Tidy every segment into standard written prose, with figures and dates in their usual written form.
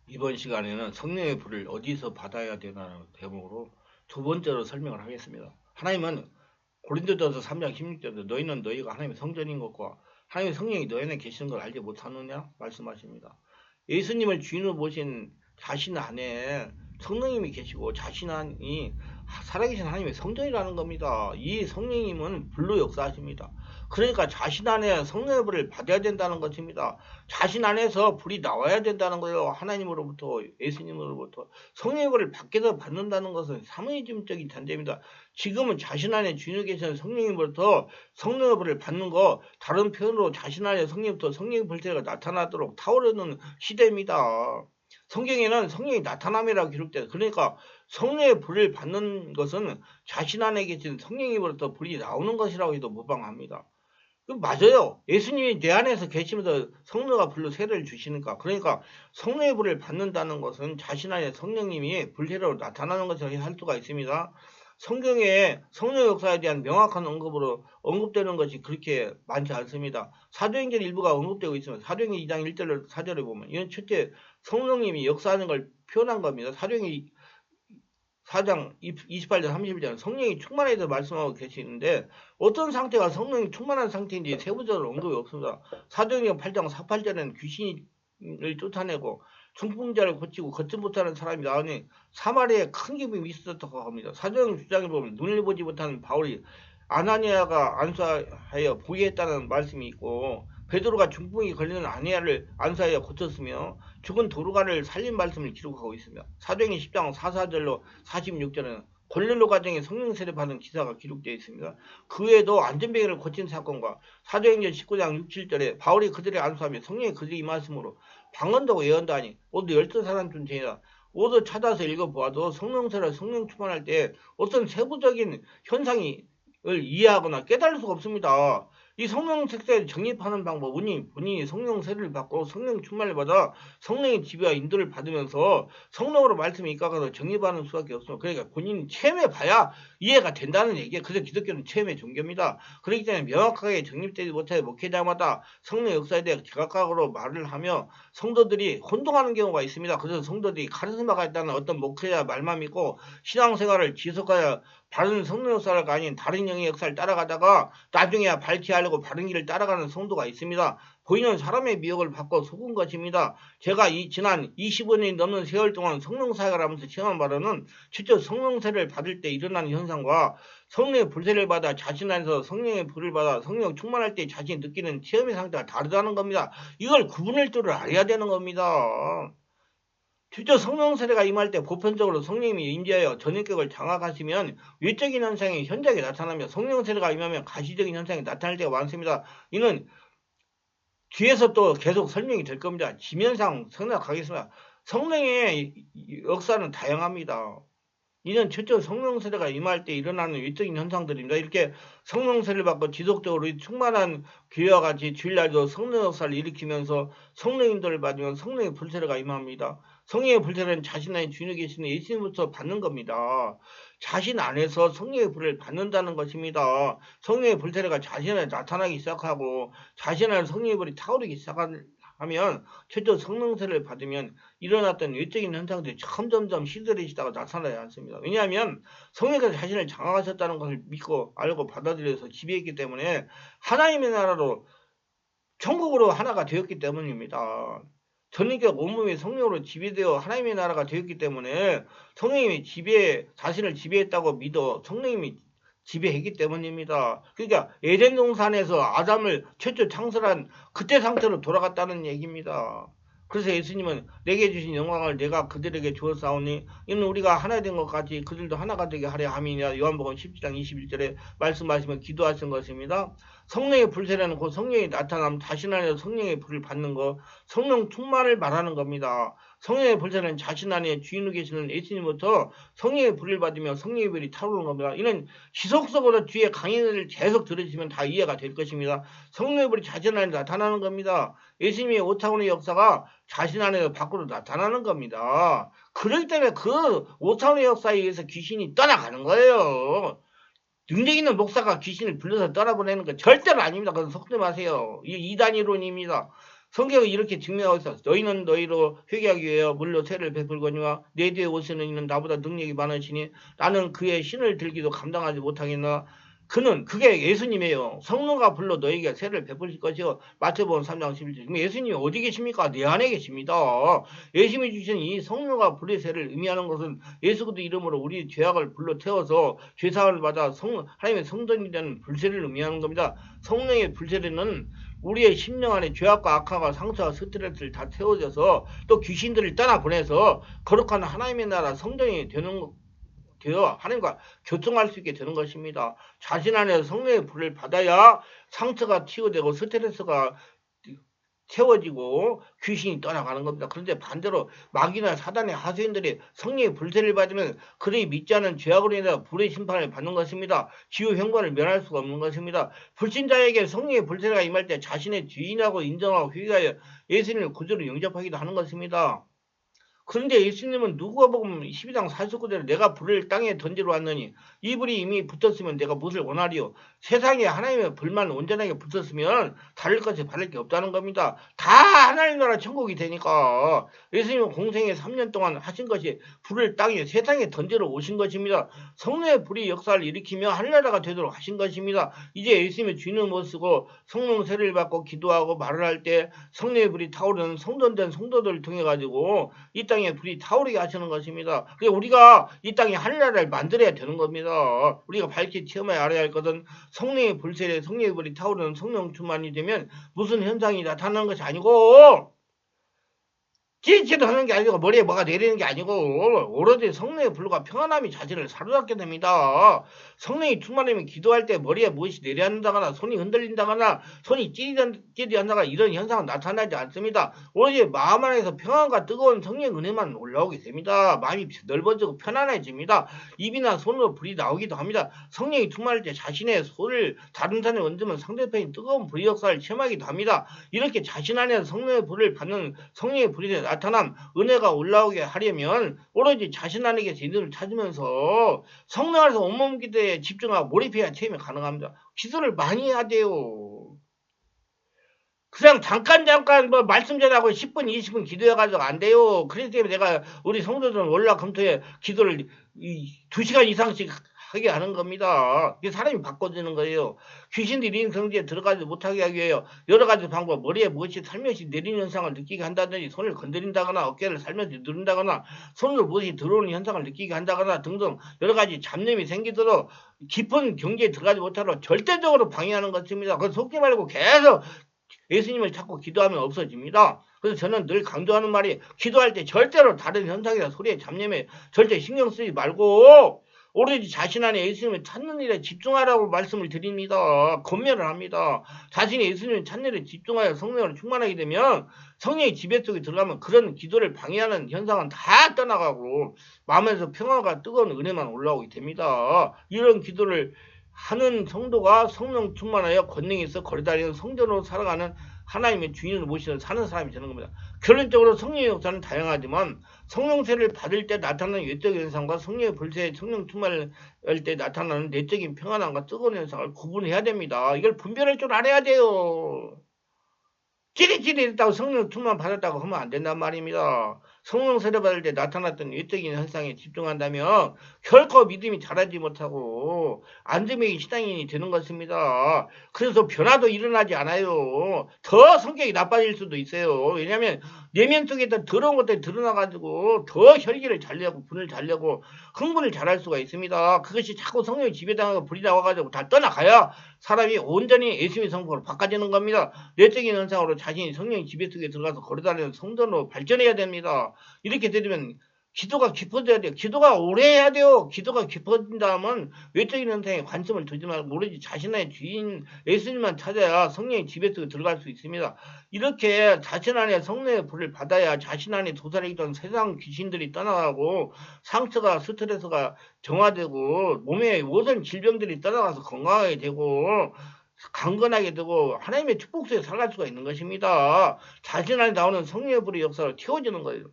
이번 시간에는 성령의 불을 어디서 받아야 되나라는 대목으로 두 번째로 설명을 하겠습니다. 하나님은 고린도전서 3장 16절에 너희는 너희가 하나님의 성전인 것과 하나님의 성령이 너희 안에 계시는 걸 알지 못하느냐 말씀하십니다. 예수님을 주인으로 모신 자신 안에 성령님이 계시고 자신 안이 살아계신 하나님의 성전이라는 겁니다. 이 성령님은 불로 역사하십니다. 그러니까 자신 안에 성령의 불을 받아야 된다는 것입니다. 자신 안에서 불이 나와야 된다는 거예요. 하나님으로부터, 예수님으로부터. 성령의 불을 밖에서 받는다는 것은 사모니즘적인 잔재입니다. 지금은 자신 안에 주인이 계시는 성령님으로부터 성령의 불을 받는 거, 다른 표현으로 자신 안에 성령부터 성령의 불태가 나타나도록 타오르는 시대입니다. 성경에는 성령이 나타남이라고 기록돼요. 그러니까 성령의 불을 받는 것은 자신 안에 계신 성령님으로부터 불이 나오는 것이라고 해도 무방합니다. 맞아요. 예수님이 내 안에서 계시면서 성령과 불로 세례를 주시니까. 그러니까 성령의 불을 받는다는 것은 자신 안에 성령님이 불세례로 나타나는 것이라고 할 수가 있습니다. 성경에 성령 역사에 대한 명확한 언급으로 언급되는 것이 그렇게 많지 않습니다. 사도행전 일부가 언급되고 있습니다. 사도행전 2장 1절 4절에 보면 이건 첫째 성령님이 역사하는 걸 표현한 겁니다. 사도행전 4장 28절 31절 성령이 충만해서 말씀하고 계시는데 어떤 상태가 성령이 충만한 상태인지 세부적으로 언급이 없습니다. 사도행전 8장 48절에는 귀신을 쫓아내고 중풍자를 고치고 걷지 못하는 사람이 나오니 사마리아에 큰 기쁨이 있었다고 합니다. 사도행전 9장에 보면 눈을 보지 못하는 바울이 아나니아가 안수하여 보게 했다는 말씀이 있고 베드로가 중풍이 걸리는 아니아를 안수하여 고쳤으며 죽은 도르가를 살린 말씀을 기록하고 있습니다. 사도행전 10장 44절로 46절에는 골릴로 가정에 성령 세례 받은 기사가 기록되어 있습니다. 그 외에도 안전뱅이를 고친 사건과 사도행전 19장 6, 7절에 바울이 그들의 안수하며 성령이 그들이 임하심으로 방언도 예언도 하니 모두 12사람 중 죄이다. 모두 찾아서 읽어보아도 성령 세례 성령 충만할 때 어떤 세부적인 현상이 이해하거나 깨달을 수가 없습니다. 이 성령 색세를 정립하는 방법은 본인이 성령 세례를 받고 성령 충만을 받아 성령의 지배와 인도를 받으면서 성령으로 말씀이 입각해서 정립하는 수밖에 없습니다. 그러니까 본인이 체험해봐야 이해가 된다는 얘기예요. 그래서 기독교는 체험의 종교입니다. 그렇기 때문에 명확하게 정립되지 못해 목회자마다 성령 역사에 대해 제각각으로 말을 하며 성도들이 혼동하는 경우가 있습니다. 그래서 성도들이 카리스마가 있다는 어떤 목회자 말만 믿고 신앙생활을 지속하여 바른 성령 역사가 아닌 다른 영의 역사를 따라가다가 나중에야 밝히려고 바른 길을 따라가는 성도가 있습니다. 보이는 사람의 미혹을 받고 속은 것입니다. 제가 지난 25년이 넘는 세월 동안 성령 사역을 하면서 체험한 바로는 실제 성령 세례를 받을 때 일어나는 현상과 성령의 불세를 받아 자신 안에서 성령의 불을 받아 성령 충만할 때 자신이 느끼는 체험의 상태가 다르다는 겁니다. 이걸 구분할 줄을 알아야 되는 겁니다. 실제 성령 세례가 임할 때 보편적으로 성령님이 임재하여 전인격을 장악하시면 외적인 현상이 현저하게 나타나며 성령 세례가 임하면 가시적인 현상이 나타날 때가 많습니다. 이는 뒤에서 또 계속 설명이 될 겁니다. 지면상 생각하겠습니다. 성령의 역사는 다양합니다. 이는 첫째 성령 세례가 임할 때 일어나는 외적인 현상들입니다. 이렇게 성령 세례를 받고 지속적으로 충만한 교회와 같이 주일날도 성령 역사를 일으키면서 성령 인도를 받으면 성령의 불세례가 임합니다. 성령의 불세례는 자신 안에 주인이 계시는 예수님부터 받는 겁니다. 자신 안에서 성령의 불을 받는다는 것입니다. 성령의 불세례가 자신 안에 나타나기 시작하고 자신 안에 성령의 불이 타오르기 시작하면 첫째 성령세를 받으면 일어났던 외적인 현상들이 점점 시들해지다가 나타나지 않습니다. 왜냐하면 성령께서 자신을 장악하셨다는 것을 믿고 알고 받아들여서 지배했기 때문에 하나님의 나라로 천국으로 하나가 되었기 때문입니다. 전인격 온몸이 성령으로 지배되어 하나님의 나라가 되었기 때문에 성령님이 자신을 지배했다고 믿어 성령님이 지배했기 때문입니다. 그러니까 에덴 동산에서 아담을 최초 창설한 그때 상태로 돌아갔다는 얘기입니다. 그래서 예수님은 내게 주신 영광을 내가 그들에게 주었사오니 이는 우리가 하나 된 것 같이 그들도 하나가 되게 하려 함이냐. 요한복음 17장 21절에 말씀하시면 기도하신 것입니다. 성령의 불세례는 곧 성령이 나타나면 자신 안에서 성령의 불을 받는 것, 성령 충만을 말하는 겁니다. 성령의 불세례는 자신 안에 주인으로 계시는 예수님부터 성령의 불을 받으며 성령의 불이 타오르는 겁니다. 이는 지속적으로 뒤에 강의를 계속 들으시면 다 이해가 될 것입니다. 성령의 불이 자신 안에 나타나는 겁니다. 예수님의 5차원의 역사가 자신 안에서 밖으로 나타나는 겁니다. 그렇기 때문에 그 5차원의 역사에 의해서 귀신이 떠나가는 거예요. 능력 있는 목사가 귀신을 불러서 떠나보내는 건 절대로 아닙니다. 그건 속지 마세요. 이 이단 이론입니다. 성경이 이렇게 증명하고 있어. 너희는 너희로 회개하기 위하여 물로 세를 베풀거니와 내 뒤에 오시는 이는 나보다 능력이 많으시니 나는 그의 신을 들기도 감당하지 못하겠나. 그게 예수님이에요. 성령과 불로 너희에게 세를 베푸실 것이요. 마태복음 3장 11절. 그럼 예수님이 어디 계십니까? 내 안에 계십니다. 예수님이 주신 이 성령과 불의 세를 의미하는 것은 예수 그리스도 이름으로 우리 죄악을 불로 태워서 죄사함을 받아 하나님의 성전이 되는 불세를 의미하는 겁니다. 성령의 불세례는 우리의 심령 안에 죄악과 악화가 상처와 스트레스를 다 태워져서 또 귀신들을 떠나보내서 거룩한 하나님의 나라 성전이 되어 하나님과 교통할 수 있게 되는 것입니다. 자신 안에서 성령의 불을 받아야 상처가 치유되고 스트레스가 채워지고 귀신이 떠나가는 겁니다. 그런데 반대로 마귀나 사단의 하수인들이 성령의 불세를 받으면 그들이 믿지 않은 죄악으로 인해 불의 심판을 받는 것입니다. 지우 형벌을 면할 수가 없는 것입니다. 불신자에게 성령의 불세가 임할 때 자신의 죄인하고 인정하고 회개하여 예수님을 구주로 영접하기도 하는 것입니다. 그런데 예수님은 누가복음 12장 49절에 내가 불을 땅에 던지러 왔느니 이 불이 이미 붙었으면 내가 무엇을 원하리요. 세상에 하나님의 불만 온전하게 붙었으면 다를 것이 바를 게 없다는 겁니다. 다 하나님 나라 천국이 되니까 예수님은 공생에 3년 동안 하신 것이 불을 세상에 던지러 오신 것입니다. 성령의 불이 역사를 일으키며 하늘나라가 되도록 하신 것입니다. 이제 예수님의 주인을 못 쓰고 성령 세례를 받고 기도하고 말을 할 때 성령의 불이 타오르는 성전된 성도들을 통해 가지고 이 땅에 불이 타오르게 하시는 것입니다. 그래서 우리가 이 땅에 하늘나라를 만들어야 되는 겁니다. 우리가 밝히 체험해 알아야 할 것은 성령의 불세례, 성령의 불이 타오르는 성령 충만이 되면 무슨 현상이 나타나는 것이 아니고 찌릿찌릿 하는 게 아니고 머리에 뭐가 내리는 게 아니고 오로지 성령의 불과 평안함이 자신을 사로잡게 됩니다. 성령이 충만하면 기도할 때 머리에 무엇이 내려앉는다거나 손이 흔들린다거나 손이 찌릿찌릿한다거나 이런 현상은 나타나지 않습니다. 오로지 마음 안에서 평안과 뜨거운 성령의 은혜만 올라오게 됩니다. 마음이 넓어지고 편안해집니다. 입이나 손으로 불이 나오기도 합니다. 성령이 충만할 때 자신의 손을 다른 사람에 얹으면 상대편이 뜨거운 불의 역사를 체험하기도 합니다. 이렇게 자신 안에서 성령의 불을 받는 성령의 불이 나타남 은혜가 올라오게 하려면 오로지 자신 안에게 제대로 찾으면서 성령 안에서 온몸 기도에 집중하고 몰입해야 체험이 가능합니다. 기도를 많이 해야 돼요. 그냥 잠깐 뭐 말씀 전하고 10분 20분 기도해가지고 안 돼요. 그래서 내가 우리 성도들은 월화금토에 기도를 2시간 이상씩 하게 하는 겁니다. 이게 사람이 바꿔주는 거예요. 귀신들이 인성지에 들어가지 못하게 하기 위해 여러 가지 방법, 머리에 무엇이 살며시 내리는 현상을 느끼게 한다든지 손을 건드린다거나 어깨를 살며시 누른다거나 손으로 무엇이 들어오는 현상을 느끼게 한다거나 등등 여러 가지 잡념이 생기도록 깊은 경지에 들어가지 못하도록 절대적으로 방해하는 것입니다. 그래서 속지 말고 계속 예수님을 찾고 기도하면 없어집니다. 그래서 저는 늘 강조하는 말이 기도할 때 절대로 다른 현상이나 소리에 잡념에 절대 신경 쓰지 말고 오로지 자신 안에 예수님을 찾는 일에 집중하라고 말씀을 드립니다. 권면을 합니다. 자신이 예수님을 찾는 일에 집중하여 성령으로 충만하게 되면 성령의 지배 속에 들어가면 그런 기도를 방해하는 현상은 다 떠나가고 마음에서 평화가 뜨거운 은혜만 올라오게 됩니다. 이런 기도를 하는 성도가 성령 충만하여 권능이 있어 거리다니는 성전으로 살아가는 하나님의 주인을 모시는 사는 사람이 되는 겁니다. 결론적으로 성령의 역사는 다양하지만 성령세를 받을 때 나타나는 외적인 현상과 성령의 불세, 성령 충만할 때 나타나는 내적인 평안함과 뜨거운 현상을 구분해야 됩니다. 이걸 분별할 줄 알아야 돼요. 찌릿찌릿했다고 성령 충만 받았다고 하면 안 된단 말입니다. 성령 세례 받을 때 나타났던 외적인 현상에 집중한다면 결코 믿음이 자라지 못하고 안정의 신앙인이 되는 것입니다. 그래서 변화도 일어나지 않아요. 더 성격이 나빠질 수도 있어요. 왜냐하면 내면 속에 더러운 것들이 드러나가지고 더 혈기를 잘내고 분을 잘내고 흥분을 잘할 수가 있습니다. 그것이 자꾸 성령이 지배당하고 불이 나와가지고 다 떠나가야 사람이 온전히 예수님의 성품으로 바꿔지는 겁니다. 내적인 현상으로 자신이 성령의 지배 속에 들어가서 걸어다니는 성전으로 발전해야 됩니다. 이렇게 되면 기도가 깊어져야 돼요. 기도가 오래 해야 돼요. 기도가 깊어진다면 외적인 현상에 관심을 두지 말고 오로지 자신의 주인 예수님만 찾아야 성령의 지배 속에 들어갈 수 있습니다. 이렇게 자신 안에 성령의 불을 받아야 자신 안에 도사리던 세상 귀신들이 떠나가고 상처가 스트레스가 정화되고 몸의 모든 질병들이 떠나가서 건강하게 되고 강건하게 되고 하나님의 축복 속에 살아갈 수가 있는 것입니다. 자신 안에 나오는 성령의 불의 역사로 채워지는 거예요.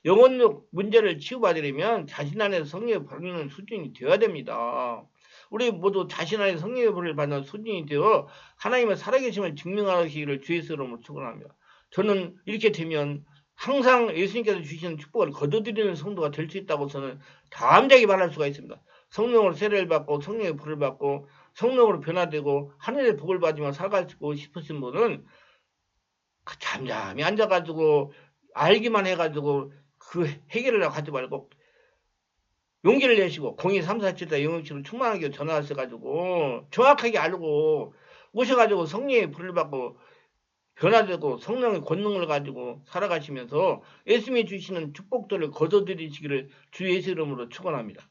영혼력 문제를 치유받으려면 자신 안에서 성령의 불을 받는 수준이 되어야 됩니다. 우리 모두 자신 안에 성령의 불을 받는 수준이 되어 하나님의 살아계심을 증명하시기를 주의 이름으로 축원합니다. 저는 이렇게 되면 항상 예수님께서 주시는 축복을 거둬들이는 성도가 될 수 있다고 저는 담대하게 말할 수가 있습니다. 성령으로 세례를 받고 성령의 불을 받고 성령으로 변화되고 하늘의 복을 받으며 살아가고 싶으신 분은 잠잠히 앉아가지고 알기만 해가지고 그 해결을 하지 말고 용기를 내시고 02-347다 영역치로 충만하게 전화하셔가지고 정확하게 알고 오셔가지고 성령의 불을 받고 변화되고 성령의 권능을 가지고 살아가시면서 예수님이 주시는 축복들을 거둬들이시기를 주 예수 이름으로 축원합니다.